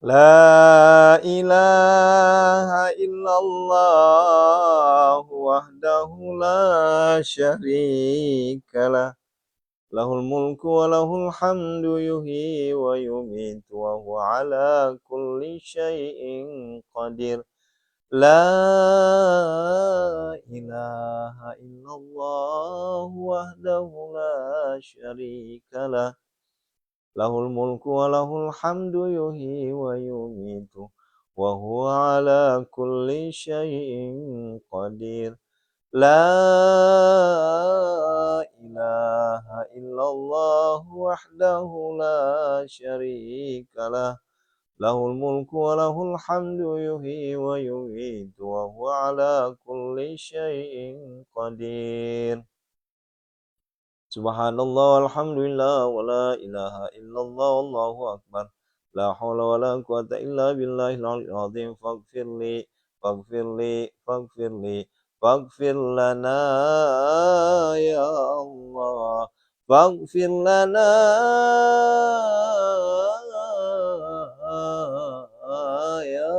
لا إله إلا الله وحده لا شريك له له الملك وله الحمد يحيي ويميت وهو على كل شيء قدير لا إله إلا الله وحده لا شريك له له الملك وله الحمد يحيي ويميت وهو على كل شيء قدير لا إله إلا الله وحده لا شريك له له الملك وله الحمد يحيي ويميت وهو على كل شيء قدير Subhanallah walhamdulillah wa la ilaha illallah wallahu akbar la hawla wa la quwata illa billahil aliyyil azim faghfir lana ya Allah faghfir lana ya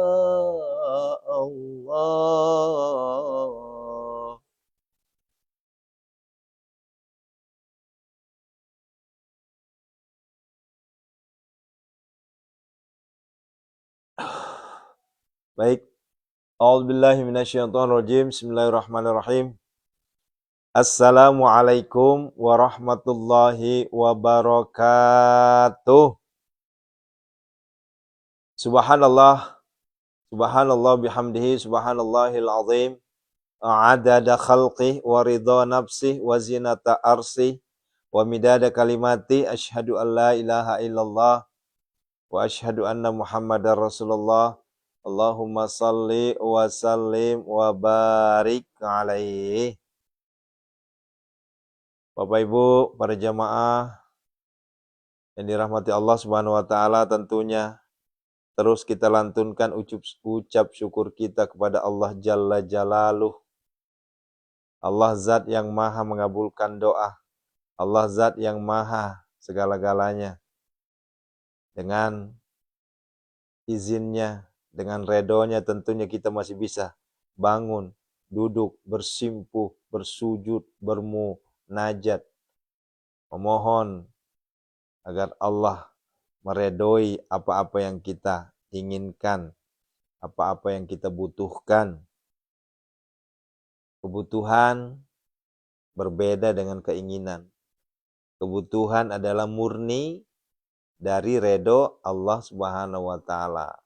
Allah. Baik, a'udzubillahi minasyaitonirrajim. Bismillahirrahmanirrahim. Assalamualaikum warahmatullahi wabarakatuh. Subhanallah, subhanallah bihamdihi, subhanallahil azim. Adada khalqih wa ridha nafsih wa zinata arsih wa midada kalimati asyhadu an la ilaha illallah wa asyhadu anna Muhammadar Rasulullah. Allahumma salli wa sallim wa barik alaihi. Bapak Ibu, para jamaah yang dirahmati Allah Subhanahu wa taala, tentunya terus kita lantunkan ucap syukur kita kepada Allah Jalla Jalaluh. Allah zat yang maha mengabulkan doa. Allah zat yang maha segala-galanya. Dengan izinnya, dengan redonya tentunya kita masih bisa bangun, duduk, bersimpuh, bersujud, bermunajat, memohon agar Allah meredoi apa-apa yang kita inginkan, apa-apa yang kita butuhkan. Kebutuhan berbeda dengan keinginan. Kebutuhan adalah murni dari redho Allah Subhanahu wa taala.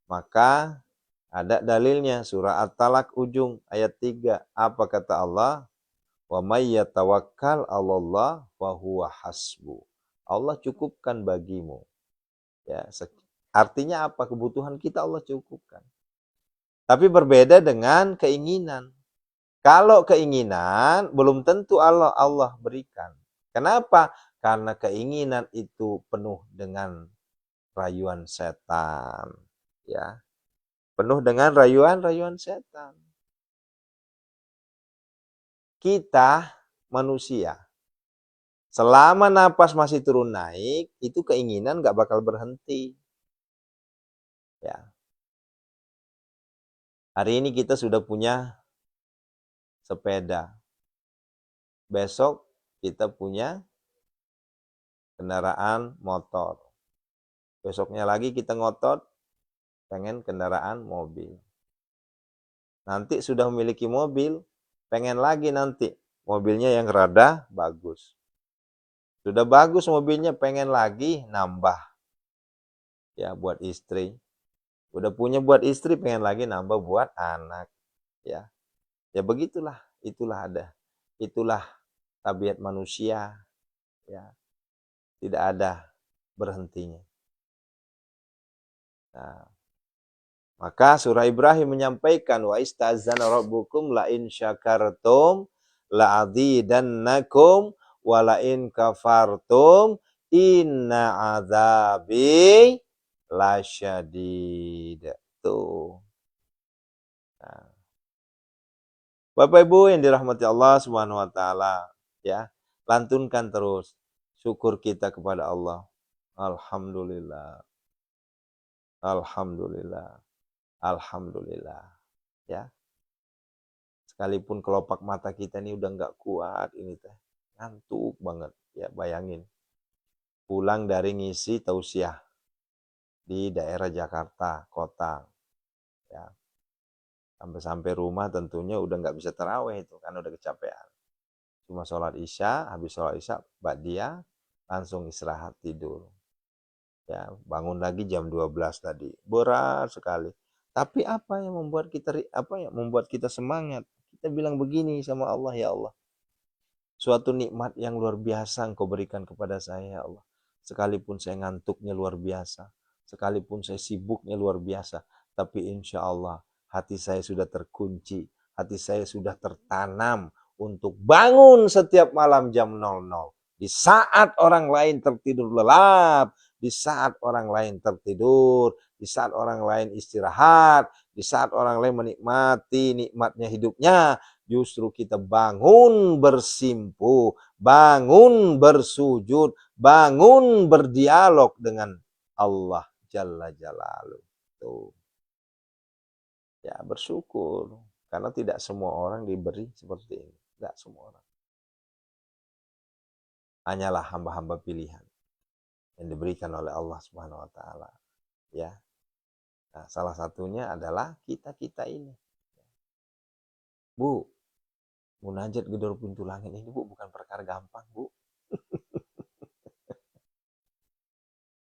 Maka ada dalilnya, surah At-Talaq ujung ayat 3. Apa kata Allah? Wa may yatawakkal 'alallah fa huwa hasbu. Allah cukupkan bagimu. Ya, artinya apa? Kebutuhan kita Allah cukupkan. Tapi berbeda dengan keinginan. Kalau keinginan belum tentu Allah berikan. Kenapa? Karena keinginan itu penuh dengan rayuan setan, ya. Penuh dengan rayuan setan. Kita manusia, selama napas masih turun naik, itu keinginan gak bakal berhenti. Ya. Hari ini kita sudah punya sepeda. Besok kita punya kendaraan motor. Besoknya lagi kita ngotot pengen kendaraan mobil. Nanti sudah memiliki mobil, pengen lagi nanti mobilnya yang rada bagus. Sudah bagus mobilnya, pengen lagi nambah. Ya, buat istri. Udah punya buat istri, pengen lagi nambah buat anak. Ya. Ya begitulah, itulah tabiat manusia. Ya. Tidak ada berhentinya. Nah, maka surah Ibrahim menyampaikan wa istazana rabbukum la in syakartum la azidannakum wa la in kafartum inna azabi lasyadid. Tuh. Nah. Bapak Ibu yang dirahmati Allah Subhanahu wa taala, ya. Lantunkan terus syukur kita kepada Allah. Alhamdulillah. Alhamdulillah. Alhamdulillah. Ya. Sekalipun kelopak mata kita ini udah nggak kuat ini teh. Ngantuk banget. Ya, bayangin. Pulang dari ngisi tausiah di daerah Jakarta, kota. Ya. Sampai-sampai rumah tentunya udah nggak bisa tarawih itu, kan udah kecapean. Cuma sholat isya, habis sholat isya, ba'diyah, langsung istirahat tidur. Ya, bangun lagi jam 12 tadi. Berat sekali. Tapi apa yang membuat kita semangat? Kita bilang begini sama Allah, ya Allah. Suatu nikmat yang luar biasa Engkau berikan kepada saya, ya Allah. Sekalipun saya ngantuknya luar biasa, sekalipun saya sibuknya luar biasa, tapi insya Allah hati saya sudah terkunci, hati saya sudah tertanam untuk bangun setiap malam jam 00. Di saat orang lain tertidur lelap, di saat orang lain tertidur, di saat orang lain istirahat, di saat orang lain menikmati nikmatnya hidupnya, justru kita bangun bersimpuh, bangun bersujud, bangun berdialog dengan Allah Jalla Jalaluh. Tuh. Ya, bersyukur. Karena tidak semua orang diberi seperti ini. Tidak semua orang. Hanyalah hamba-hamba pilihan yang diberikan oleh Allah Subhanahu wa taala. Ya. Nah, salah satunya adalah kita-kita ini. Bu, munajat gedor pintu langit ini, Bu, bukan perkara gampang, Bu.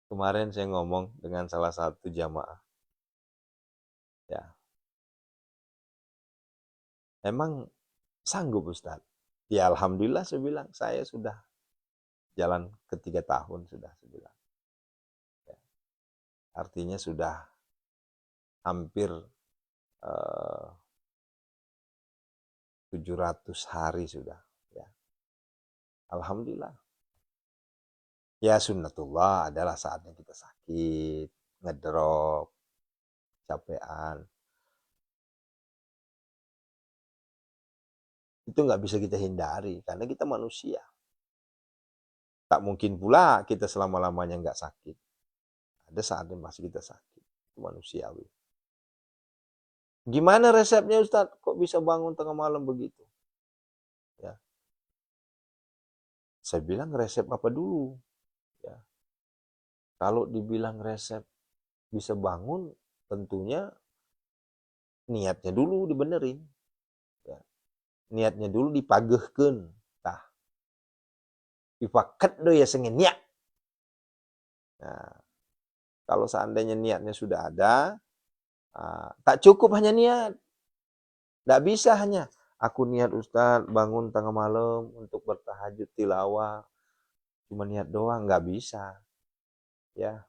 Kemarin saya ngomong dengan salah satu jamaah. Ya. Emang sanggup Ustaz? Ya alhamdulillah saya bilang, saya sudah jalan ke 3 tahun sudah saya bilang. Ya. Artinya sudah hampir 700 hari sudah. Ya. Alhamdulillah. Ya sunnatullah adalah saatnya kita sakit, ngedrop, capean. Itu nggak bisa kita hindari karena kita manusia. Tak mungkin pula kita selama-lamanya nggak sakit. Ada saatnya masih kita sakit. Itu manusiawi. Gimana resepnya Ustadz? Kok bisa bangun tengah malam begitu? Ya. Saya bilang resep apa dulu? Ya. Kalau dibilang resep bisa bangun, tentunya niatnya dulu dibenerin. Ya. Niatnya dulu dipagehkeun. Tah. Dipaket do ya sengen niat. Nah, kalau seandainya niatnya sudah ada, tak cukup hanya niat. Tidak bisa hanya aku niat Ustadz bangun tengah malam untuk bertahajud tilawah. Cuma niat doang, nggak bisa. Ya.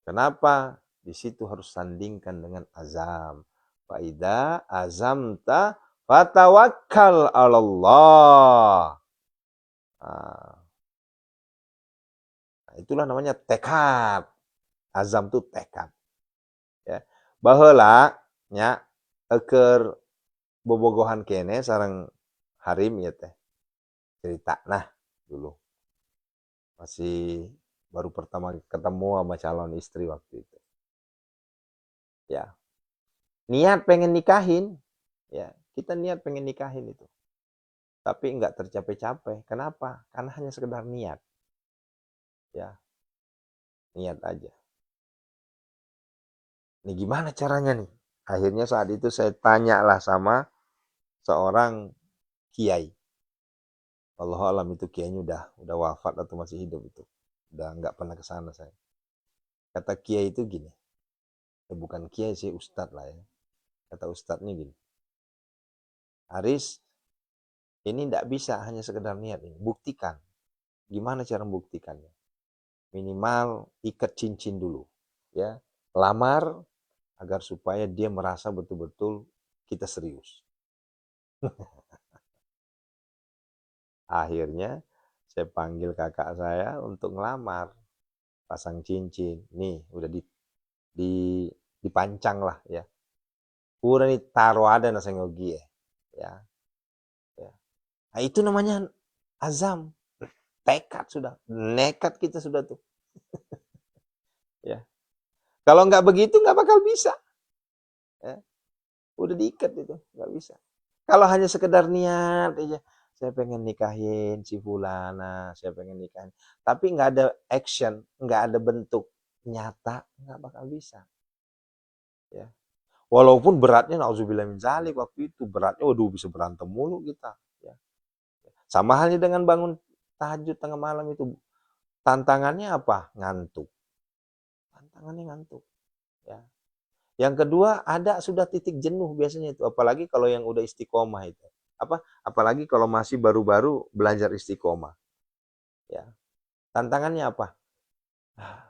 Kenapa? Di situ harus sandingkan dengan azam. Faida azamta fatawakkal 'alallah. Nah, itulah namanya tekad. Azam itu tekad. Ya. Baheula nya eker bobogohan kene sareng harim ya teh. Cerita nah dulu. Masih baru pertama ketemu sama calon istri waktu itu. Ya. Niat pengen nikahin, ya kita niat pengen nikahin itu. Tapi nggak tercapai-capai. Kenapa? Karena hanya sekedar niat. Ya, niat aja. Ini gimana caranya nih? Akhirnya saat itu saya tanyalah sama seorang kiai. Wallahu alam itu kiainya udah wafat atau masih hidup itu. Udah nggak pernah ke sana saya. Kata kiai itu gini. Bukan kiai sih, ustadz lah ya. Kata ustadznya gini. Aris, ini tidak bisa hanya sekedar niat ini. Buktikan. Gimana cara membuktikannya? Minimal ikat cincin dulu. Ya, lamar agar supaya dia merasa betul-betul kita serius. Akhirnya saya panggil kakak saya untuk ngelamar. Pasang cincin. Nih, udah dipancang lah ya. Udah nih taruh ada nasi ngogi ya. Ya. Nah, itu namanya azam. Tekad sudah. Nekat kita sudah tuh. Ya. Kalau nggak begitu nggak bakal bisa. Ya. Udah diikat itu, nggak bisa. Kalau hanya sekedar niat aja, saya pengen nikahin si fulana, saya pengen nikahin. Tapi nggak ada action, nggak ada bentuk nyata, nggak bakal bisa. Ya. Walaupun beratnya, nauzubillah min dzalik, waktu itu beratnya, waduh bisa berantem mulu kita. Ya. Sama halnya dengan bangun tahajud tengah malam itu. Tantangannya apa? Ngantuk. Tantangannya ngantuk. Ya. Yang kedua, ada sudah titik jenuh biasanya itu. Apalagi kalau yang udah istiqomah itu. Apalagi kalau masih baru-baru belajar istiqomah. Ya. Tantangannya apa?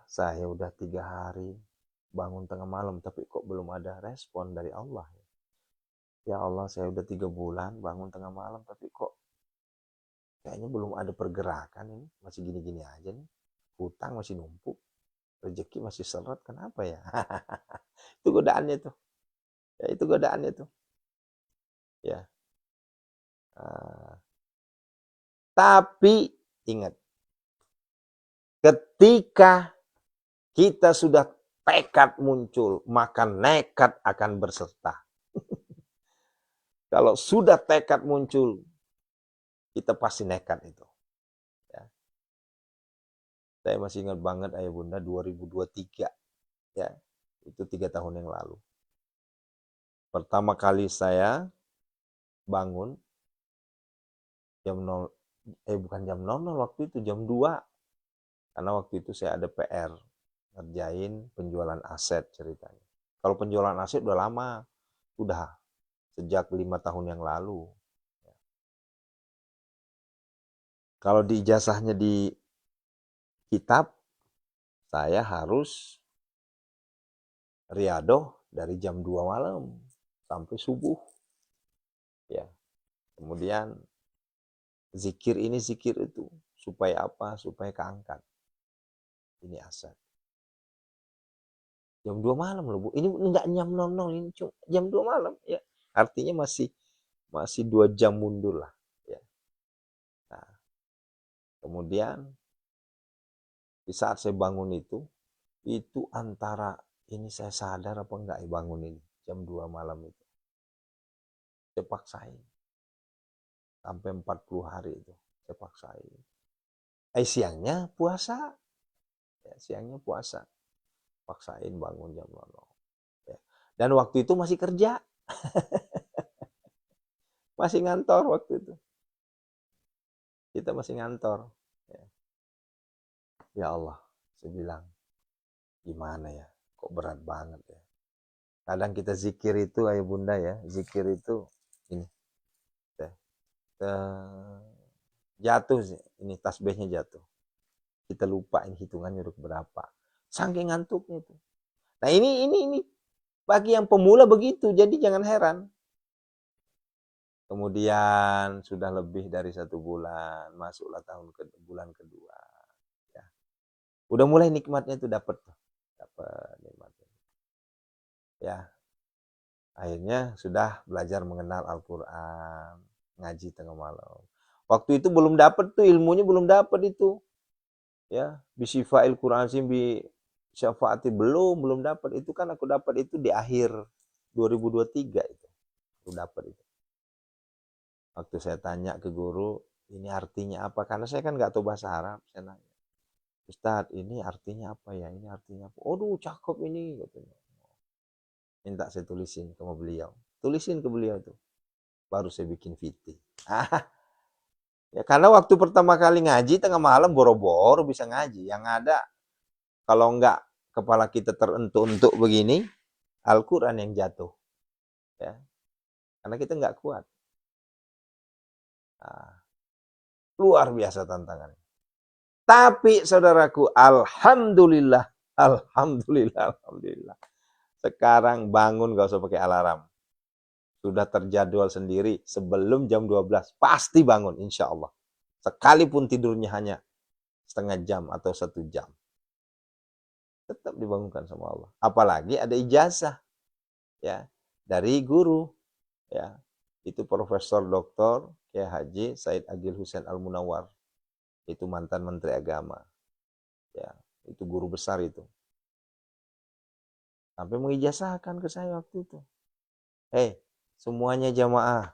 Saya udah 3 hari bangun tengah malam, tapi kok belum ada respon dari Allah. Ya Allah, saya udah 3 bulan bangun tengah malam, tapi kok kayaknya belum ada pergerakan ini. Masih gini-gini aja nih. Hutang masih numpuk. Rezeki masih seret. Kenapa ya? Itu godaannya tuh. Ya, itu godaannya tuh. Ya. Tapi ingat, ketika kita sudah tekad muncul, maka nekat akan berserta. Kalau sudah tekad muncul, kita pasti nekat itu. Ya. Saya masih ingat banget ayah bunda 2023. Ya, itu 3 tahun yang lalu. Pertama kali saya bangun jam 0, bukan jam 00 waktu itu, jam 2. Karena waktu itu saya ada PR, ngerjain penjualan aset ceritanya. Kalau penjualan aset udah lama, udah sejak 5 tahun yang lalu. Kalau di ijazahnya di kitab, saya harus riadoh dari jam 2 malam sampai subuh. Ya. Kemudian zikir ini, zikir itu. Supaya apa? Supaya keangkat. Ini aset. Jam 2 malam loh, Bu. Ini enggak jam 00, ini cuma jam 2 malam. Ya. Artinya masih 2 jam mundur lah. Ya. Nah, kemudian di saat saya bangun itu antara ini saya sadar apa enggak bangun ini jam 2 malam itu. Saya paksain. Sampai 40 hari itu saya paksain. Siangnya puasa. Ya, siangnya puasa. Paksain bangun jam 00. Ya. Dan waktu itu masih kerja. Masih ngantor waktu itu. Kita masih ngantor. Ya, ya Allah, saya bilang, gimana ya? Kok berat banget ya? Kadang kita zikir itu, ayah bunda ya, zikir itu ini. Jatuh sih, ini tasbihnya jatuh. Kita lupa ini hitungannya udah berapa. Saking ngantuknya itu. Nah ini bagi yang pemula begitu, jadi jangan heran. Kemudian sudah lebih dari 1 bulan, masuklah bulan kedua. Ya. Udah mulai nikmatnya tuh dapat nikmatnya. Ya, akhirnya sudah belajar mengenal Al-Quran, ngaji tengah malam. Waktu itu belum dapat tuh ilmunya, belum dapat itu. Ya, bisifa'il Quran bi syafaati belum dapat. Itu kan aku dapat itu di akhir 2023 itu. Aku dapat itu. Waktu saya tanya ke guru, ini artinya apa? Karena saya kan nggak tahu bahasa Arab. Saya nanya, Ustadz, ini artinya apa ya? Ini artinya apa? Aduh, cakep ini. Katanya. Minta saya tulisin ke beliau. Tulisin ke beliau itu. Baru saya bikin VT. Ya, karena waktu pertama kali ngaji tengah malam boro-boro bisa ngaji. Yang ada, kalau nggak kepala kita terentuk-entuk begini, Al-Quran yang jatuh. Ya. Karena kita nggak kuat. Nah, luar biasa tantangannya. Tapi saudaraku, alhamdulillah. Sekarang bangun gak usah pakai alarm. Sudah terjadwal sendiri sebelum jam 12. Pasti bangun insya Allah. Sekalipun tidurnya hanya setengah jam atau 1 jam. Tetap dibangunkan sama Allah. Apalagi ada ijazah. Ya, dari guru. Ya, itu Profesor Dr. Kiai Haji Said Agil Hussein Al-Munawar. Itu mantan Menteri Agama. Ya, itu guru besar itu. Sampai mengijazahkan ke saya waktu itu. Semuanya jamaah,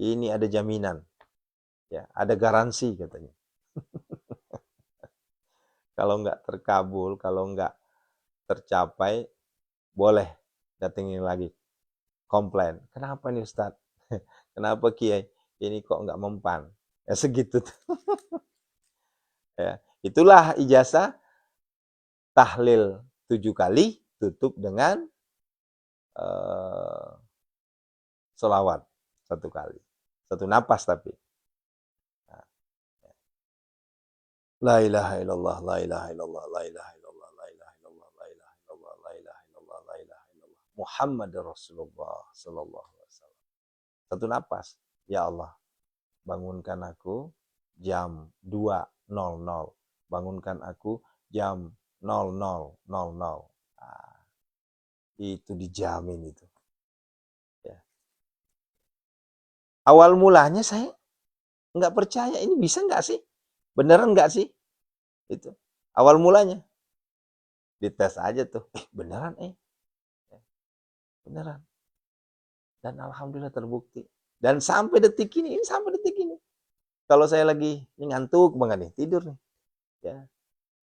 ini ada jaminan, ya, ada garansi katanya. Kalau nggak terkabul, kalau nggak tercapai, boleh datengin lagi, komplain. Kenapa nih Ustadz? Kenapa Kiai? Ini kok nggak mempan? Ya segitu tuh. Ya, itulah ijazah tahlil 7 kali, tutup dengan sholawat 1 kali. 1 napas tapi. La ilaha illallah, la ilaha illallah, la ilaha illallah, la ilaha illallah, la ilaha illallah, la ilaha illallah, la ilaha illallah. Muhammadur Rasulullah sallallahu alaihi wasallam. 1 napas. Ya Allah, bangunkan aku jam 2.00. Bangunkan aku jam 00.00. Nah, itu dijamin itu. Ya. Awal mulanya saya nggak percaya, ini bisa nggak sih? Beneran nggak sih? Itu awal mulanya. Dites aja tuh, beneran beneran. Dan alhamdulillah terbukti. Dan sampai detik ini sampai detik ini. Kalau saya lagi ngantuk banget nih, tidur nih. Ya,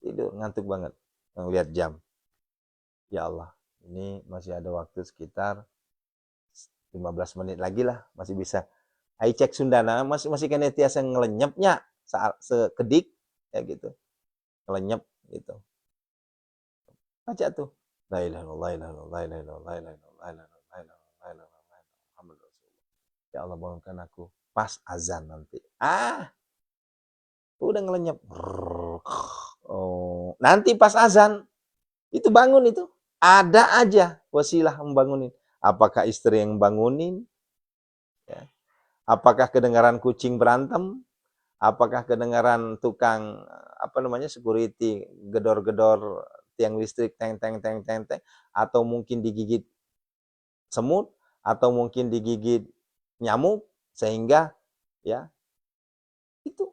tidur ngantuk banget. Ngelihat jam. Ya Allah, ini masih ada waktu sekitar 15 menit lagi lah, masih bisa. Ai cek Sundana masih kena tiasa ngelenyapnya saat sekedik ya gitu. Ngelenyap gitu. Baca tuh. La ilaha illallah, la ilaha illallah, la ilaha illallah, la ilaha illallah, la ilaha illallah, la ilaha illallah, Muhammad Rasulullah. Ya Allah bangunkan aku pas azan nanti. Udah ngelenyap. Oh, nanti pas azan itu bangun itu. Ada aja wasilah membangunin. Apakah istri yang bangunin? Ya. Apakah kedengaran kucing berantem? Apakah kedengaran tukang security gedor-gedor tiang listrik teng teng teng teng teng, atau mungkin digigit semut, atau mungkin digigit nyamuk, sehingga ya itu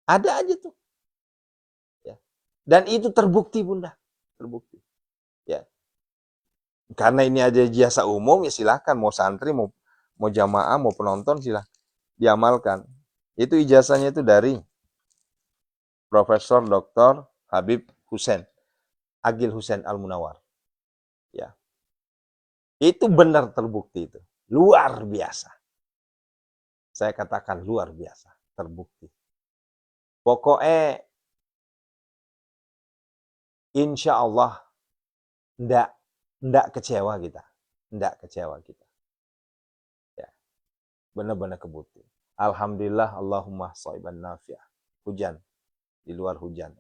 ada aja tuh. Ya. Dan itu terbukti Bunda, terbukti. Ya. Karena ini ada jasa umum, ya silahkan mau santri, mau jamaah, mau penonton, silahkan diamalkan. Itu ijazahnya itu dari Profesor Dr. Habib Hussein, Agil Hussein Al-Munawar. Ya. Itu benar terbukti itu. Luar biasa. Saya katakan luar biasa, terbukti. Pokoknya insya Allah ndak kecewa kita. Ndak kecewa kita. Ya. Benar-benar kebukti. Alhamdulillah, Allahumma shaiban nafi'ah. Hujan. Di luar hujan.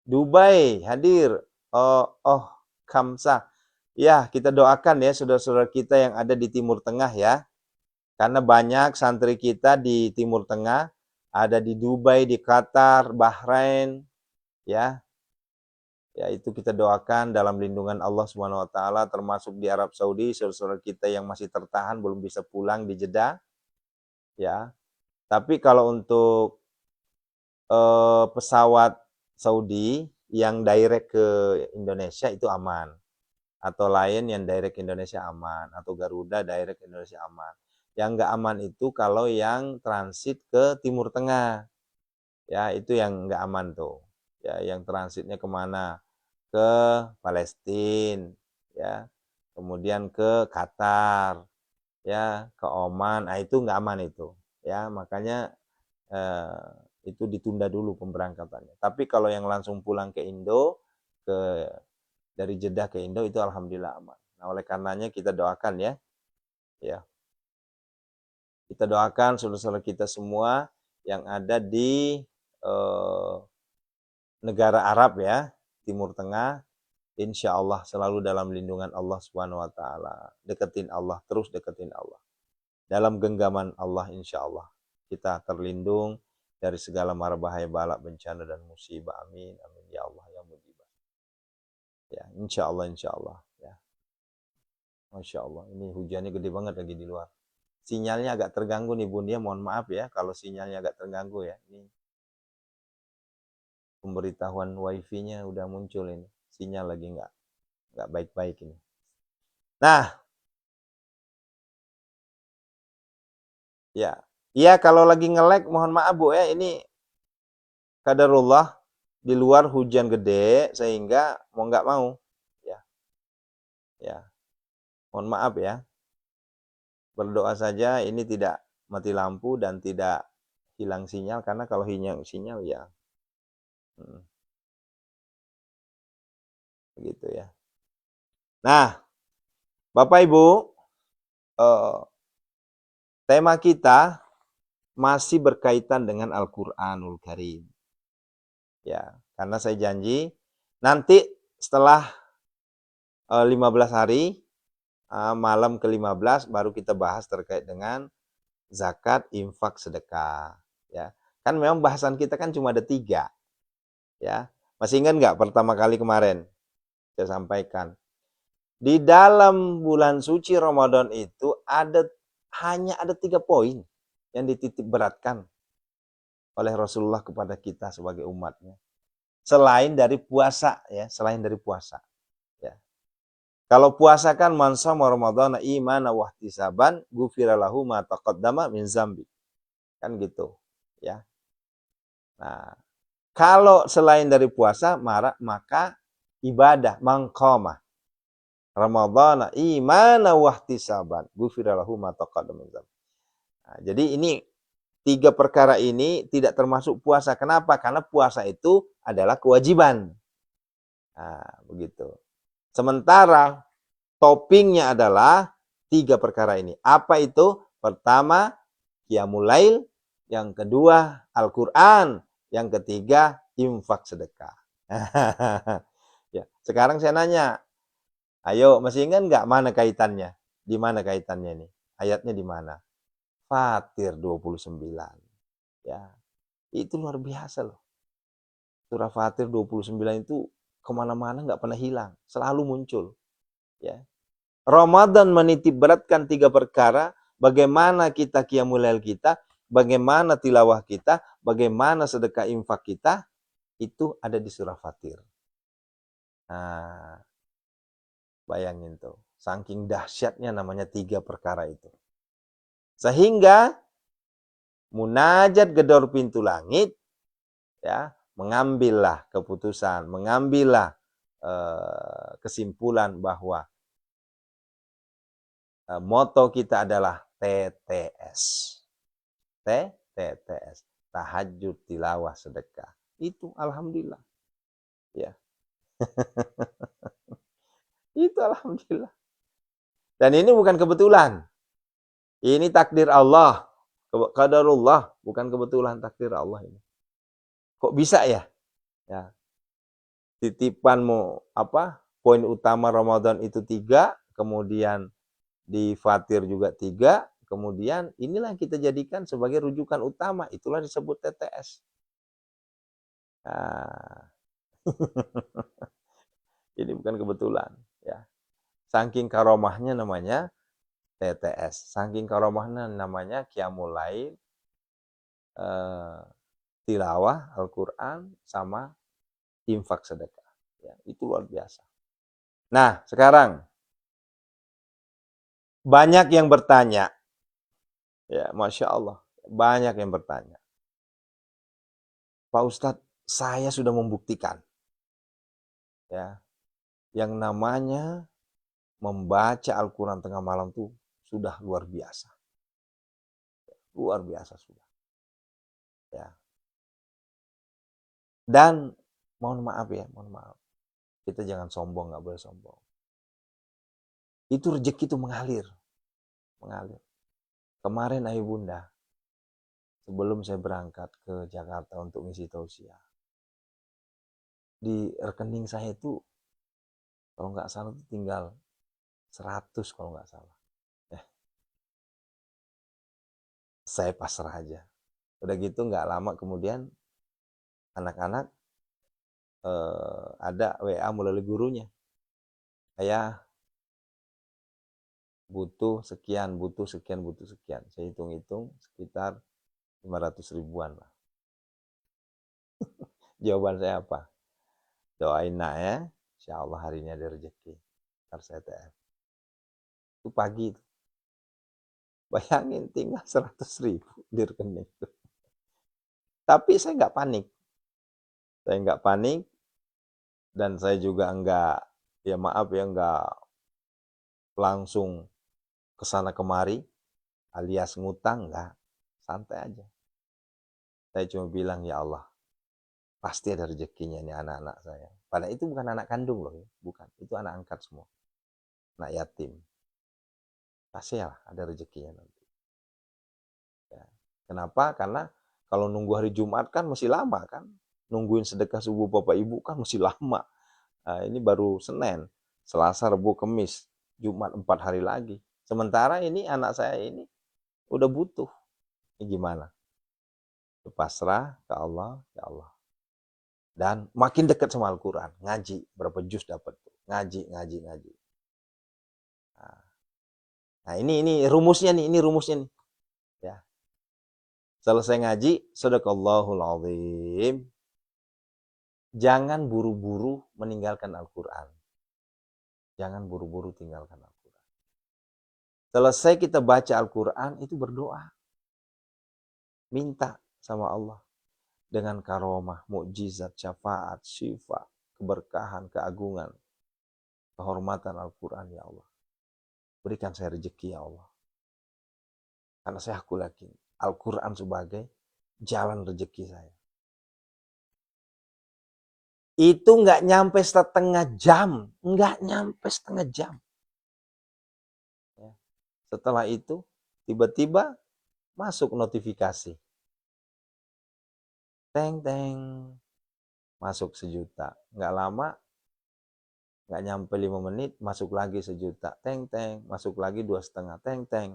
Dubai hadir. Kamsah. Ya, kita doakan ya saudara-saudara kita yang ada di Timur Tengah ya. Karena banyak santri kita di Timur Tengah, ada di Dubai, di Qatar, Bahrain, ya. Ya, itu kita doakan dalam lindungan Allah Subhanahu wa taala, termasuk di Arab Saudi, saudara-saudara kita yang masih tertahan belum bisa pulang di Jeddah. Ya. Tapi kalau untuk pesawat Saudi yang direct ke Indonesia itu aman. Atau lain yang direct ke Indonesia aman, atau Garuda direct ke Indonesia aman. Yang nggak aman itu kalau yang transit ke Timur Tengah. Ya, itu yang nggak aman tuh. Ya, yang transitnya kemana? Ke Palestina, ya. Kemudian ke Qatar, ya, ke Oman. Nah, itu nggak aman itu. Ya, makanya itu ditunda dulu pemberangkatannya. Tapi kalau yang langsung pulang ke Indo, dari Jeddah ke Indo itu alhamdulillah aman. Nah, oleh karenanya kita doakan ya. Ya. Kita doakan saudara-saudara kita semua yang ada di negara Arab ya, Timur Tengah, insya Allah selalu dalam lindungan Allah Subhanahu wa taala. Deketin Allah, terus deketin Allah. Dalam genggaman Allah insya Allah kita terlindung dari segala mara bahaya, bala, bencana dan musibah. Amin. Amin ya Allah ya mujibah. Ya, insya Allah ya. Masya Allah, ini hujannya gede banget lagi di luar. Sinyalnya agak terganggu nih Bun ya, mohon maaf ya kalau sinyalnya agak terganggu ya. Ini pemberitahuan wifi-nya udah muncul ini. sinyal lagi nggak baik-baik ini. Nah, ya kalau lagi nge-lag mohon maaf Bu ya, ini qadarullah di luar hujan gede sehingga mau nggak mau ya, ya mohon maaf ya. Berdoa saja ini tidak mati lampu dan tidak hilang sinyal, karena kalau hilang sinyal ya begitu ya. Nah, Bapak Ibu, tema kita masih berkaitan dengan Al-Qur'anul Karim. Ya, karena saya janji nanti setelah 15 hari, malam ke-15 baru kita bahas terkait dengan zakat, infak, sedekah. Ya, kan memang bahasan kita kan cuma ada 3. Ya, masih ingat nggak pertama kali kemarin saya sampaikan? Di dalam bulan suci Ramadan itu hanya ada 3 poin yang dititip beratkan oleh Rasulullah kepada kita sebagai umatnya. Selain dari puasa ya, selain dari puasa. Ya. Kalau puasa kan man shoma ramadhana imanan wa ihtisaban ghufira lahu ma taqaddama min dzambi. Kan gitu, ya. Nah, kalau selain dari puasa maka ibadah mangqama ramadhana imanan wa ihtisaban ghufira lahu ma taqaddama min dzambi. Nah, jadi ini 3 perkara ini tidak termasuk puasa. Kenapa? Karena puasa itu adalah kewajiban. Nah, begitu. Sementara toppingnya adalah 3 perkara ini. Apa itu? Pertama, qiyamul lail. Yang kedua, Al-Quran. Yang ketiga, infak sedekah. Ya, sekarang saya nanya, ayo masih ingat nggak mana kaitannya? Di mana kaitannya ini? Ayatnya di mana? Fatir 29. Ya, itu luar biasa loh. Surah Fatir 29 itu kemana-mana nggak pernah hilang, selalu muncul. Ya. Ramadan menitip beratkan 3 perkara, bagaimana kita qiyamul lail kita, bagaimana tilawah kita, bagaimana sedekah infak kita, itu ada di surah Fatir. Nah, bayangin tuh, saking dahsyatnya namanya 3 perkara itu. Sehingga munajat gedor pintu langit, ya, mengambillah keputusan, mengambillah kesimpulan bahwa moto kita adalah TTS. TTS. Tahajud, tilawah, sedekah. Itu alhamdulillah. Ya. Itu alhamdulillah. Dan ini bukan kebetulan. Ini takdir Allah. Qadarullah, bukan kebetulan, takdir Allah ini. Kok bisa ya? Ya. Titipanmu poin utama Ramadan itu 3, kemudian di Fatir juga 3, kemudian inilah yang kita jadikan sebagai rujukan utama, itulah disebut TTS. Nah. Ini bukan kebetulan, ya. Saking karomahnya namanya TTS, saking karomahnya namanya qiyamul lail, tilawah Al-Quran, sama infak sedekah. Ya, itu luar biasa. Nah, sekarang banyak yang bertanya, ya, Masya Allah, banyak yang bertanya, Pak Ustadz, saya sudah membuktikan, ya, yang namanya membaca Al-Quran tengah malam itu sudah luar biasa. Luar biasa sudah. Ya. Dan mohon maaf ya, mohon maaf. Kita jangan sombong, nggak boleh sombong. Itu rezeki itu mengalir. Mengalir. Kemarin Ayah Bunda, sebelum saya berangkat ke Jakarta untuk ngisi tausiah, di rekening saya itu, kalau nggak salah itu tinggal 100 kalau nggak salah. Saya pasrah aja. Udah gitu nggak lama kemudian anak-anak ada WA melalui gurunya. Saya butuh sekian, butuh sekian, butuh sekian. Saya hitung-hitung sekitar 500 ribuan lah. Jawaban saya apa? Doain nak ya, Insya Allah hari ini ada rezeki. Ntar saya TF. Itu pagi. Bayangin tinggal 100.000 di rekening. Tapi saya nggak panik. Saya nggak panik. Dan saya juga nggak, ya maaf ya, nggak langsung kesana kemari alias ngutang, nggak. Santai aja. Saya cuma bilang, ya Allah, pasti ada rezekinya nih anak-anak saya. Padahal itu bukan anak kandung loh, bukan. Itu anak angkat semua. Anak yatim. Pasti ya ada rezekinya nanti. Ya. Kenapa? Karena kalau nunggu hari Jumat kan masih lama kan. Nungguin sedekah subuh Bapak Ibu kan masih lama. Nah, ini baru Senin, Selasa, Rabu, Kamis, Jumat 4 hari lagi. Sementara ini anak saya ini udah butuh. Ini gimana? Pasrah ke Allah, ya Allah. Dan makin dekat sama Al-Quran, ngaji, berapa juz dapat, ngaji. Nah ini rumusnya nih, ya. Selesai ngaji, sadaqallahul azim. Jangan buru-buru meninggalkan Al-Quran. Jangan buru-buru tinggalkan Al-Quran. Selesai kita baca Al-Quran, itu berdoa. Minta sama Allah. Dengan karomah, mukjizat, syafaat, syifa, keberkahan, keagungan, kehormatan Al-Quran, ya Allah. Berikan saya rezeki, ya Allah. Karena saya aku yakin, Al-Quran sebagai jalan rezeki saya. Itu nggak nyampe setengah jam. Nggak nyampe setengah jam. Setelah itu, tiba-tiba masuk notifikasi. Teng, masuk 1 juta. Nggak lama, nggak nyampe 5 menit, masuk lagi 1 juta. Teng, masuk lagi 2,5. Teng.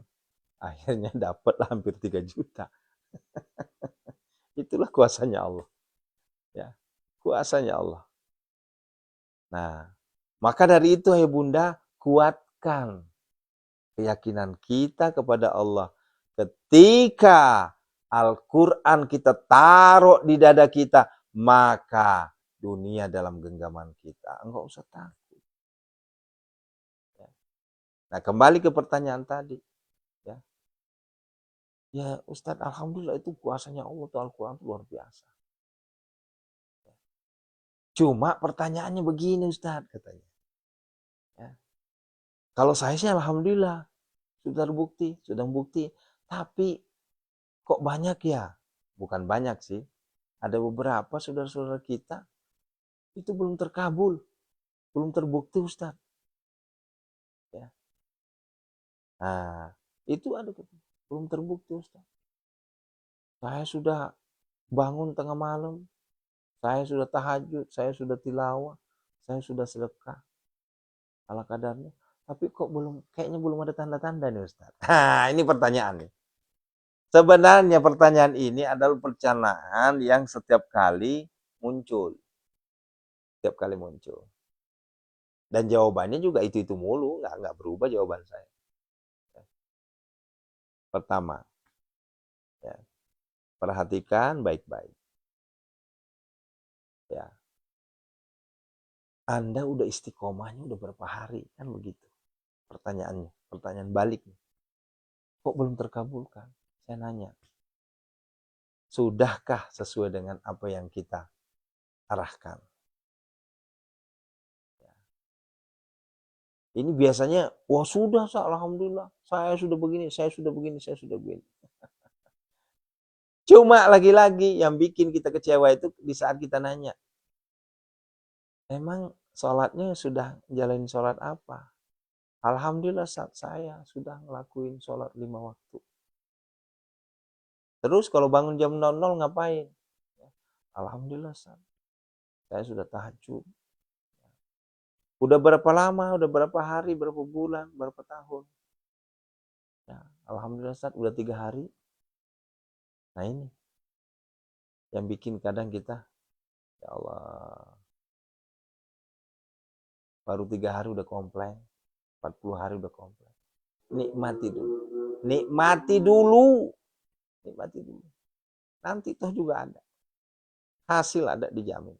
Akhirnya dapat hampir 3 juta. Itulah kuasanya Allah. Ya, kuasanya Allah. Nah, maka dari itu, ya Bunda, kuatkan keyakinan kita kepada Allah. Ketika Al-Quran kita taruh di dada kita, maka dunia dalam genggaman kita. Enggak usah takut. Nah, kembali ke pertanyaan tadi. Ya Ustadz, alhamdulillah itu kuasanya Allah tuh Al-Quran luar biasa. Cuma pertanyaannya begini Ustadz, katanya. Ya. Kalau saya sih alhamdulillah sudah bukti. Tapi kok banyak ya? Bukan banyak sih. Ada beberapa saudara-saudara kita itu belum terkabul, belum terbukti Ustadz. Ya. Nah, itu ada belum terbukti Ustadz. Saya sudah bangun tengah malam, saya sudah tahajud, saya sudah tilawah, saya sudah sedekah ala kadarnya. Tapi kok kayaknya belum ada tanda-tanda nih Ustaz. Nah, ini pertanyaan nih. Sebenarnya pertanyaan ini adalah perencanaan yang setiap kali muncul. Setiap kali muncul. Dan jawabannya juga itu mulu, nggak berubah jawaban saya. Pertama, ya, perhatikan baik-baik. Ya. Anda udah istiqomahnya udah berapa hari, kan begitu. Pertanyaannya, pertanyaan balik. Kok belum terkabulkan? Saya nanya. Sudahkah sesuai dengan apa yang kita arahkan? Ini biasanya, wah sudah, alhamdulillah. Saya sudah begini. Cuma lagi-lagi yang bikin kita kecewa itu di saat kita nanya. Emang sholatnya sudah jalanin sholat apa? Alhamdulillah saat saya sudah ngelakuin sholat 5 waktu. Terus kalau bangun jam 00 ngapain? Alhamdulillah saya sudah tahajud. Udah berapa lama, udah berapa hari, berapa bulan, berapa tahun. Ya, alhamdulillah udah 3 hari. Nah ini yang bikin kadang kita, ya Allah, baru 3 hari udah komplain, 40 hari udah komplain. Nikmati dulu. Nanti toh juga ada. Hasil ada dijamin.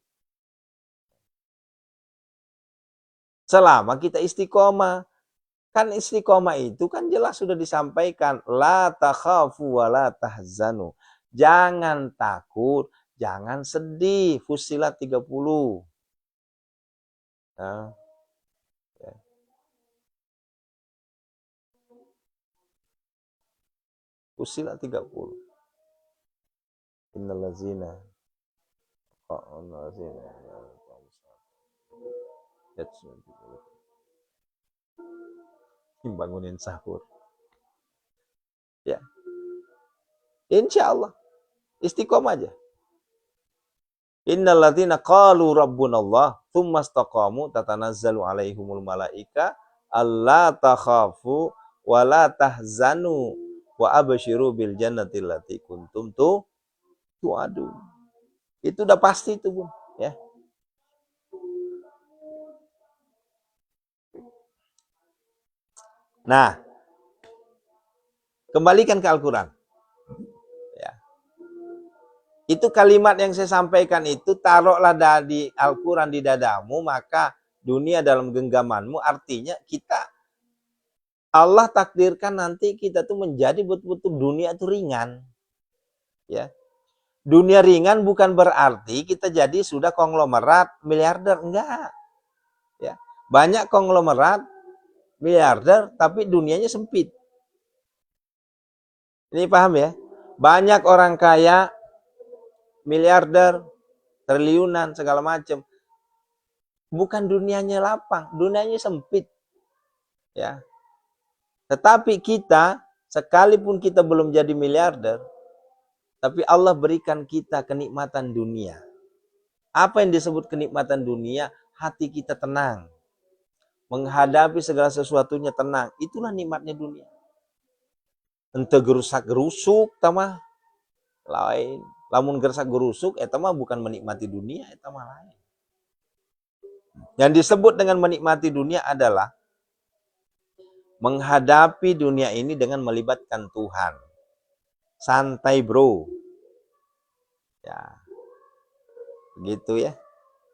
Selama kita istiqomah. Kan istiqomah itu kan jelas sudah disampaikan. La takhafu wa la tahzanu. Jangan takut, jangan sedih. Fussilat 30. Nah, ya. Fussilat 30. Innal ladzina bangunin sahur. Ya. Insya Allah. Istiqomah aja. Innal ladzina qalu rabbunallah tsumma istaqamu tatanazzalu alaihimul malaika alla takhafu wa la tahzanu wa absyiru bil jannati allati kuntum tu'adu. Itu udah pasti itu, Bun, ya. Nah, kembalikan ke Al-Qur'an. Ya. Itu kalimat yang saya sampaikan itu, taruhlah di Al-Qur'an di dadamu, maka dunia dalam genggamanmu. Artinya kita, Allah takdirkan nanti kita tuh menjadi betul-betul dunia itu ringan. Ya. Dunia ringan bukan berarti kita jadi sudah konglomerat miliarder, enggak. Ya. Banyak konglomerat miliarder tapi dunianya sempit. Ini paham ya? Banyak orang kaya miliarder, triliunan segala macam. Bukan dunianya lapang, dunianya sempit. Ya. Tetapi kita, sekalipun kita belum jadi miliarder, tapi Allah berikan kita kenikmatan dunia. Apa yang disebut kenikmatan dunia? Hati kita tenang. Menghadapi segala sesuatunya tenang. Itulah nikmatnya dunia. Ente gerusak-gerusuk, tamah lain. Lamun gersak-gerusuk, mah bukan menikmati dunia, mah lain. Yang disebut dengan menikmati dunia adalah menghadapi dunia ini dengan melibatkan Tuhan. Santai, bro. Ya. Begitu ya.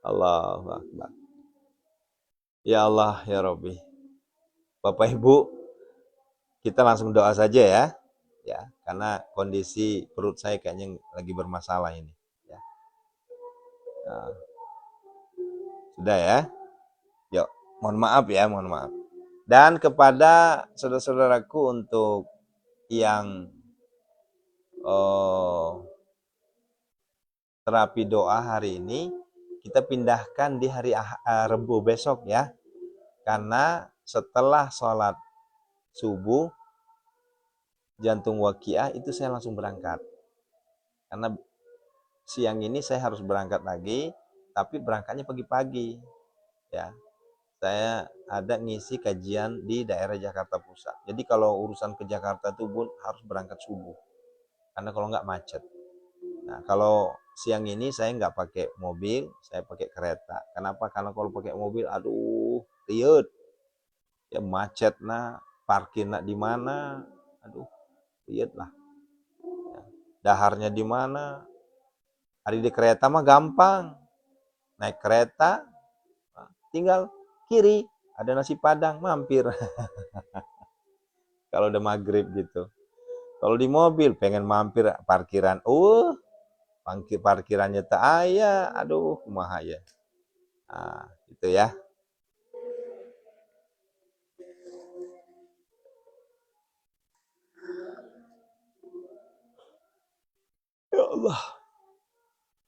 Allahu Akbar. Ya Allah, ya Rabbi. Bapak Ibu, kita langsung doa saja ya. Ya, karena kondisi perut saya kayaknya lagi bermasalah ini. Ya. Nah, sudah ya. Yuk, mohon maaf ya, mohon maaf. Dan kepada saudara-saudaraku untuk yang terapi doa hari ini, kita pindahkan di hari Rabu besok ya. Karena setelah sholat subuh, jantung waqiah itu saya langsung berangkat. Karena siang ini saya harus berangkat lagi, tapi berangkatnya pagi-pagi. Ya. Saya ada ngisi kajian di daerah Jakarta Pusat. Jadi kalau urusan ke Jakarta tuh, Bun, harus berangkat subuh. Karena kalau nggak macet. Nah, kalau siang ini saya nggak pakai mobil, saya pakai kereta. Kenapa? Karena kalau pakai mobil, aduh, riut. Ya macet nah, parkir nak di mana, aduh, riut lah. Ya, daharnya di mana? Hari di kereta mah gampang. Naik kereta, tinggal kiri, ada nasi padang, mampir. Kalau udah maghrib gitu. Kalau di mobil, pengen mampir parkiran, parkirannya tak aya, aduh, kumaha ya. Nah, gitu ya. Ya Allah.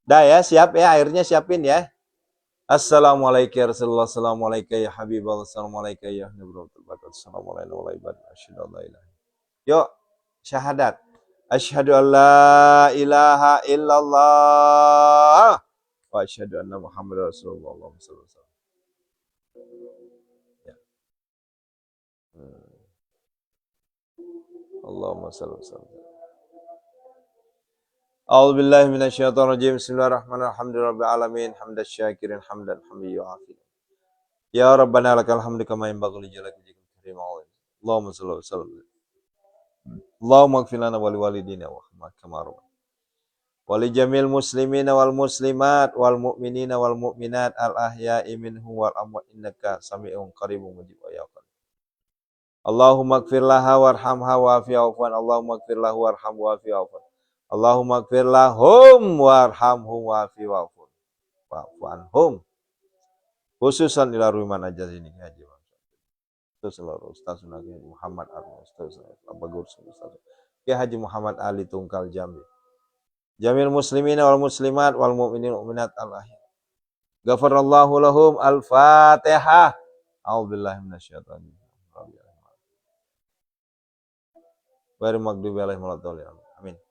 Dah ya, siap ya, airnya siapin ya. Assalamualaikum ya Rasulullah, assalamualaikum ya Habibullah, assalamualaikum ya Nabiullah, assalamualaikum warahmatullahi wabarakatuh. Yuk, syahadat. Asyhadu an la ilaha illallah wa asyhadu anna Muhammadar Rasulullah. Allahumma shalli alaihi wasallam. Ya. Allahumma shalli alaihi wasallam. A'udzu billahi minasyaitonir rajim. Bismillahirrahmanirrahim. Alhamdulillahirabbil alamin. Hamdan syakirin hamdan hamidun yu'afi. Ya Rabbana lakal hamdu kama yanbaghi li jalali wajhika karim. Allahumma shalli alaihi wasallam. Allahumma ighfir lana wa liwalidina wa kama Wali jamil muslimina wal muslimat wal mu'minina wal mu'minat al ahya'i minhum wal amwat innaka sami'un qaribun mujib ya Allah. Allahumma ighfir laha warhamha wa'afi wa'fan. Allahumma ighfir lahu warhamhu wa'afi wa'fan. Allahumma ighfir lahum warhamhum wa'afi wa'fan. Wa'fanhum. Khususan ila ruman aja ini haji. Ustaz Ustaz Muhammad Arno Ustaz Bagur Ustaz. Ya Haji Muhammad Ali Tungkal Jambi. Jamil muslimina wal muslimat wal mu'minin wal mu'minat al-ahya. Ghafarallahu lahum al-Fatihah. A'udzubillahi minasyaitonir rajim. Ghairil maghdubi alaihim waladdallin. Amin.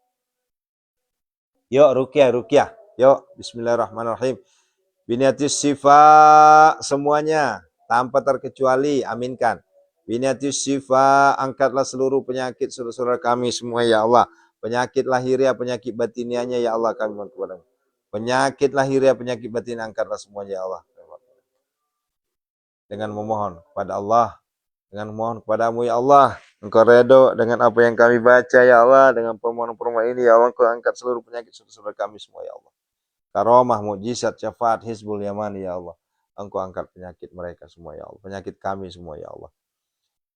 Yuk ruqyah. Yuk bismillahirrahmanirrahim. Biniatis sifa semuanya tanpa terkecuali aminkan. Biniatis sifa angkatlah seluruh penyakit saudara-saudara kami semua ya Allah. Penyakit lahiriah, penyakit batiniahnya ya Allah kami mohon kepadamu. Penyakit lahiriah, penyakit batin angkatlah semuanya ya Allah. Dengan memohon kepada Allah, dengan memohon kepadamu ya Allah. Engkau redho dengan apa yang kami baca ya Allah. Dengan permohonan-permohonan ini ya Allah, Engkau angkat seluruh penyakit saudara-saudara kami semua ya Allah. Karomah, mukjizat, syafaat, hizbul yaman ya Allah. Engkau angkat penyakit mereka semua ya Allah. Penyakit kami semua ya Allah.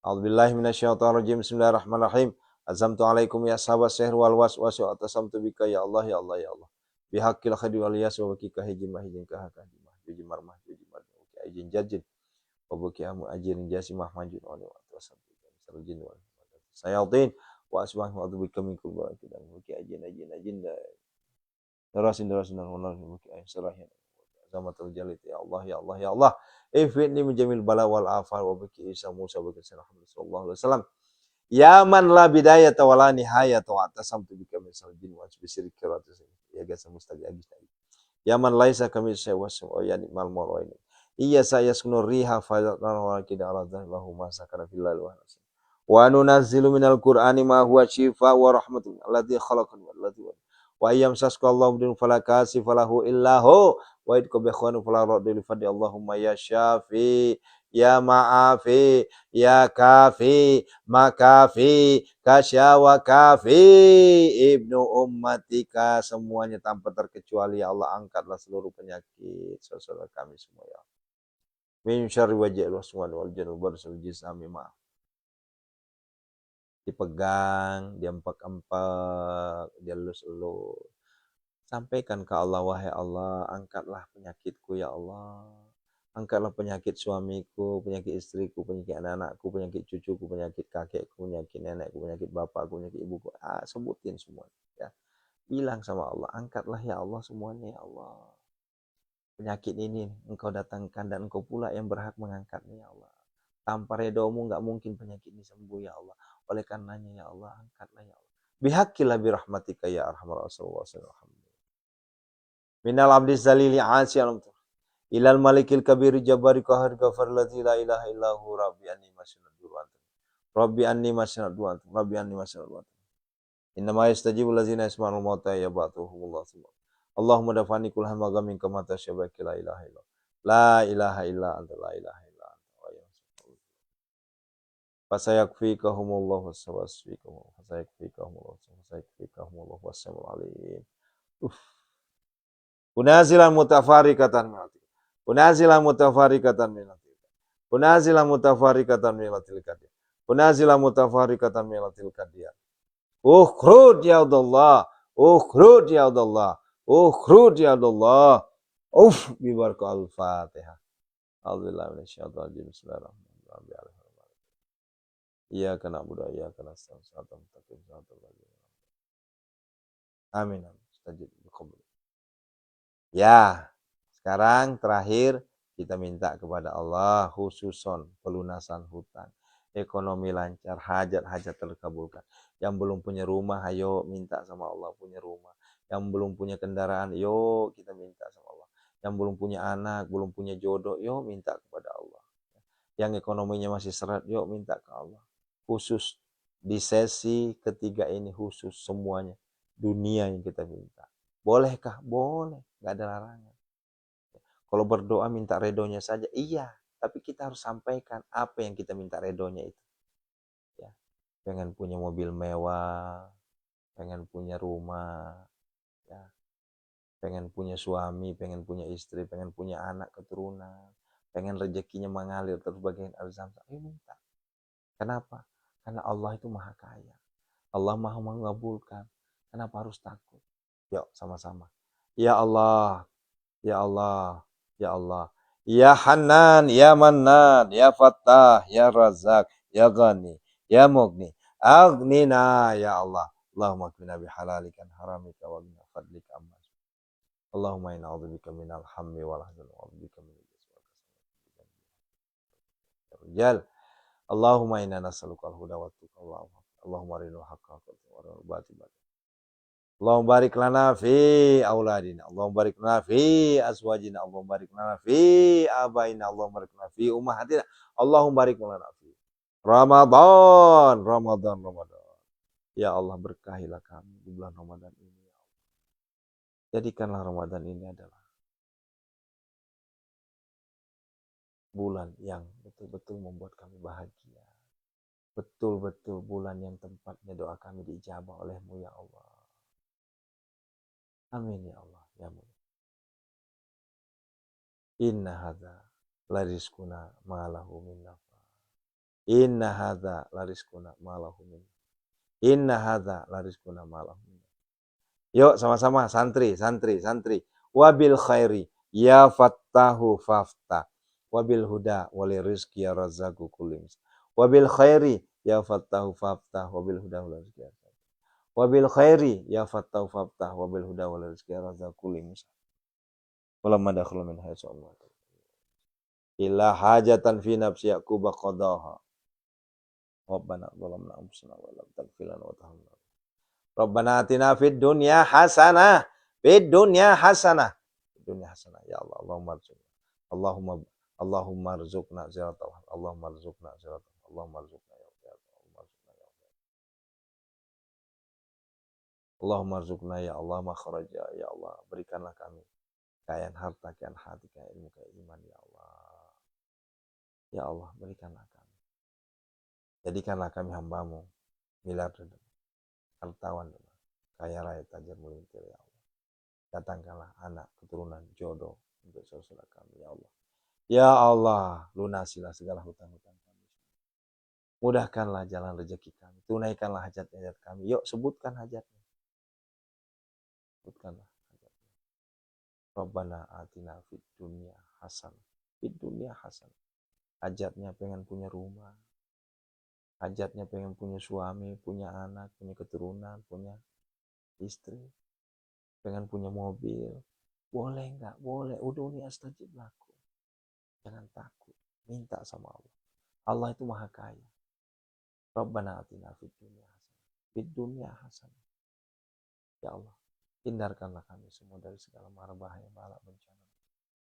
A'udzubillahi minasyaitonirrajim. Bismillahirrahmanirrahim. Azamtu alaikum ya sahabat sihr wal waswas wa atasamtu bika ya Allah ya Allah ya Allah. Bihaqqil khadi wal yas wa bika hijin mahijin kahaka hijimah hijin marmah hijin marmah hijin jajin wa bika amu ajirin jasimah majin wa atasamtu bika misal jin wa sayatin wa asbah wa bika min kulli dan bika ajin darasin wa bika sarahin zamatul jalit ya Allah ya Allah ya Allah. Ifni menjamil bala wal afal wa bika Isa Musa bika sallallahu alaihi wasallam. Ya man la bidayata wala nihayata wa atasamtu bika min saljin wa bisirki wa ya gasa mustaqi agis. Ya man laisa kami sawasu wa ya ni'mal mawlaini. Iya saya sunur riha fadlan wa kida ala lahu ma sakana fil wa nasin. Wa nunazzilu minal qur'ani ma huwa shifa wa rahmatun alladzi khalaqan walladzi wa ayyam sasqallahu bin falakasi falahu illahu wa idqa bi khanu fala radil fadi Allahumma ya syafi ya ma'afi ya kafi makafi kasyawa kafi ibnu ummatika semuanya tanpa terkecuali ya Allah angkatlah seluruh penyakit saudara kami semua ya min syarri wajhil waswan wal janul barsul jisami ma dipegang diempak-empak dielus-elus sampaikan ke Allah wahai Allah angkatlah penyakitku ya Allah. Angkatlah penyakit suamiku, penyakit istriku, penyakit anak-anakku, penyakit cucuku, penyakit kakekku, penyakit nenekku, penyakit bapakku, penyakit ibuku. Sebutin semua. Ya. Bilang sama Allah, angkatlah ya Allah semuanya ya Allah. Penyakit ini engkau datangkan dan engkau pula yang berhak mengangkatnya ya Allah. Tanpa redomu enggak mungkin penyakit ini sembuh ya Allah. Oleh karenanya ya Allah, angkatlah ya Allah. Bihaqqillah birahmatika ya arhamar rasulullah sallallahu alaihi wasallam. Minal abdi zalili asyan ilal malikil kabir jabari qahar ghafar ladzi la ilaha illahu rabbi anni masyana du'an rabbi anni masyana du'an rabbi anni masyana du'an inna ma yastajibu allazina yasma'ul mauta yabatuhumullah Allahumma dafani kul hamma gamin kama tasyabaki la ilaha illa la ilaha illa anta la ilaha illa anta wa ya fasayakfikahumullah wasawasfikum fasayakfikahumullah wasamul alim unazilan mutafarikatan Unazilan mutafarikatan minatil. Unazilan mutafarikatan minatil kadir. Unazilan mutafarikatan minatil kadir. Ukhrud ya Allah. Ukhrud ya Allah. Ukhrud ya Allah. Bi baraka al-Fatihah. A'udzubillahi minasyaitonir rajim. Bismillahirrahmanirrahim. Iyyaka na'budu wa iyyaka nasta'in. Shiratal mustaqim. Amin. Mustajib qabul. Ya. Sekarang terakhir kita minta kepada Allah khususon pelunasan hutang, ekonomi lancar, hajat-hajat terkabulkan. Yang belum punya rumah, ayo minta sama Allah punya rumah. Yang belum punya kendaraan, yuk kita minta sama Allah. Yang belum punya anak, belum punya jodoh, yuk minta kepada Allah. Yang ekonominya masih seret, yuk minta ke Allah. Khusus di sesi ketiga ini khusus semuanya dunia yang kita minta. Bolehkah? Boleh, nggak ada larangan. Kalau berdoa minta redonya saja, iya. Tapi kita harus sampaikan apa yang kita minta redonya itu. Ya. Pengen punya mobil mewah, pengen punya rumah, Ya. Pengen punya suami, pengen punya istri, pengen punya anak keturunan, pengen rezekinya mengalir terus bagian arzam. Ayo minta. Kenapa? Karena Allah itu maha kaya. Allah maha mengabulkan. Kenapa harus takut? Yuk sama-sama. Ya Allah, ya Allah, ya Allah. Ya Hanan, ya Mannan, ya Fattah, ya Razak, ya Ghani, ya Mughni. Aghnina ya Allah. Allahumma qina bihalalika haramika wa min fadlika amma. Allahumma inna a'udzubika minal hammi wal hazan wa a'udzubika min rijal. Allahumma inna nas'aluka al-huda wa tuqa Allahumma arinal haqqa haqqan wa arinal batila. Allahumma barik lana fi auladina. Allahumma barik lana fi azwajina. Allahumma barik lana fi abaina. Allahumma barik lana fi ummahatina. Allahumma barik lana fi Ramadan, Ramadan, Ramadan. Ya Allah, berkahilah kami di bulan Ramadan ini. Jadikanlah Ramadan ini adalah bulan yang betul-betul membuat kami bahagia. Betul-betul bulan yang tempatnya doa kami diijabah oleh-Mu ya Allah. Amin ya Allah. Ya Allah. Inna hadza larizquna ma lahu min nafad. Inna hadza larizquna ma lahu min. Inna hadza larizquna ma lahu min. Yuk sama-sama santri. Wabil khairi ya fattahu fafta. Wabil huda wali rizki ya razzaku kulim. Wabil khairi ya fattahu fafta. Wabil huda wali rizki ya razzaku. Wabil khairi ya fattahu fafta. Wabil huda wali rizki ya razzaku kulim. Walamma dakhulu min haitsu Allah. Illa hajatan fi nafsi yaqub qadaha. Rabbana zalamna anfusana wa lam taghfir lana wa tarhamna. Rabbana atina fid dunya hasanah. Fid dunya hasanah. Fid dunya hasanah. Ya Allah, Allahumma arzuqna. Allahumma arzuqna ziyaratahu. Allahumma arzuqna ziyaratahu. Allahumma arzuqna ya Allah. Allahumma arzuqna ya Allah makhraja ya Allah. Berikanlah kami kekayaan harta, kekayaan hati, kekayaan ilmu, kekayaan iman ya Allah. Ya Allah, berikanlah kami. Jadikanlah kami hamba-Mu, miliarder, hartawan, kaya raya, tajir, melintir ya Allah. Datangkanlah anak, keturunan, jodoh untuk saudara kami ya Allah. Ya Allah, lunasilah segala hutang-hutang kami. Mudahkanlah jalan rezeki kami. Tunaikanlah hajat-hajat kami. Yuk sebutkan hajatnya. Sebutkanlah hajatnya. Rabbana atina fid dunya hasanah. Fid dunya hasanah. Hajatnya pengen punya rumah. Hajatnya pengen punya suami, punya anak, punya keturunan, punya istri. Pengen punya mobil. Boleh enggak? Boleh. Udhuni astajib lakum. Jangan takut. Minta sama Allah. Allah itu maha kaya. Rabbana atina fid dunya hasanah. Fid dunya hasanah. Ya Allah, hindarkanlah kami semua dari segala mara bahaya, bala, bencana.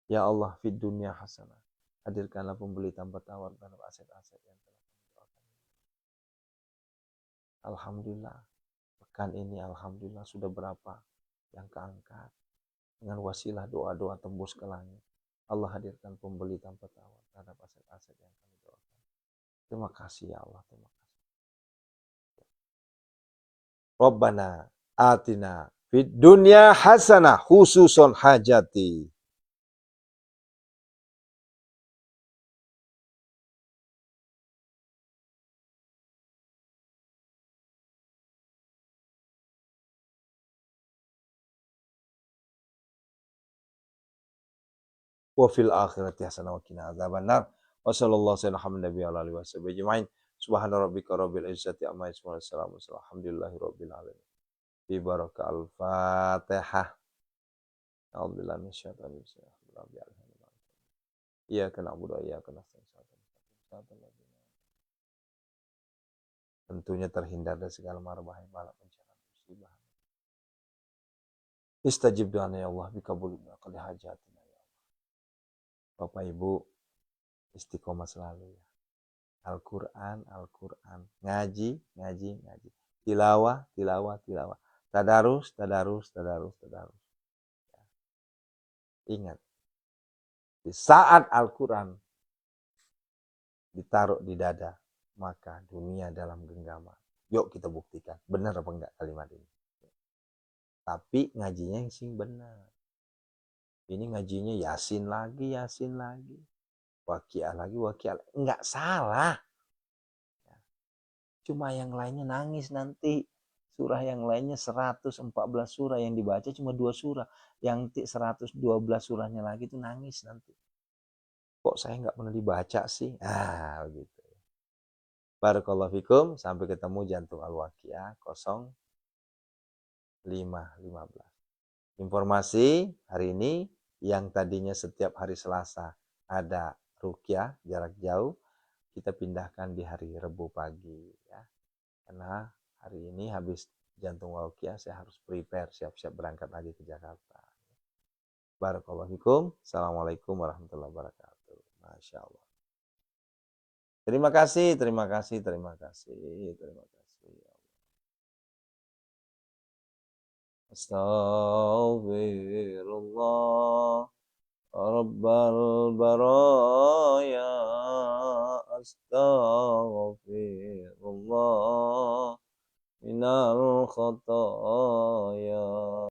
Ya Allah, fid dunya hasanah. Hadirkanlah pembeli tanpa tawar terhadap aset-aset yang telah kami doakan. Alhamdulillah, pekan ini alhamdulillah sudah berapa yang keangkat. Dengan wasilah doa-doa tembus ke langit. Allah hadirkan pembeli tanpa tawar terhadap aset-aset yang kami doakan. Terima kasih ya Allah, terima kasih. Rabbana atina fid dunya hasanah khususon hajati. Wa fil akhirati hasanah wa qina adzabannar. Wa sallallahu alaihi wasallam. Subhana rabbika rabbil izzati amma yasifun. Alhamdulillahi rabbil alamin. Bi baraka al-Fatihah. A'udzubillahi minasyaitonir rajim. Iyyaka na'budu wa iyyaka nasta'in. Tentunya terhindar dari segala mara bahaya, bala, bencana, musibah. Istajib doana ya Allah bikabul qali hajatina ya Allah. Bapak Ibu istiqomah selalu ya. Al-Qur'an, Al-Qur'an. Ngaji, ngaji, ngaji. Tilawah, tilawah, tilawah. Tadarus, tadarus, tadarus, tadarus. Ya. Ingat, di saat Al-Quran ditaruh di dada, maka dunia dalam genggaman. Yuk kita buktikan, benar apa enggak kalimat ini. Tapi ngajinya yang sing benar. Ini ngajinya Yasin lagi, Waqiah lagi, Enggak salah. Cuma yang lainnya nangis nanti. Surah yang lainnya 114 surah, yang dibaca cuma 2 surah. Yang 112 surahnya lagi itu nangis nanti. Kok saya nggak pernah dibaca sih? Begitu. Barakallahu fikum, sampai ketemu Jantung Al-Waqiah 0515. Informasi hari ini yang tadinya setiap hari Selasa ada ruqyah jarak jauh, kita pindahkan di hari Rabu pagi ya. Karena hari ini habis Jantung Al-Waqiah saya harus prepare, siap-siap berangkat lagi ke Jakarta. Barakallahu fikum. Assalamualaikum warahmatullahi wabarakatuh. Masya Allah. Terima kasih. Astaghfirullah Rabbal baraya. Astaghfirullah minal khataya.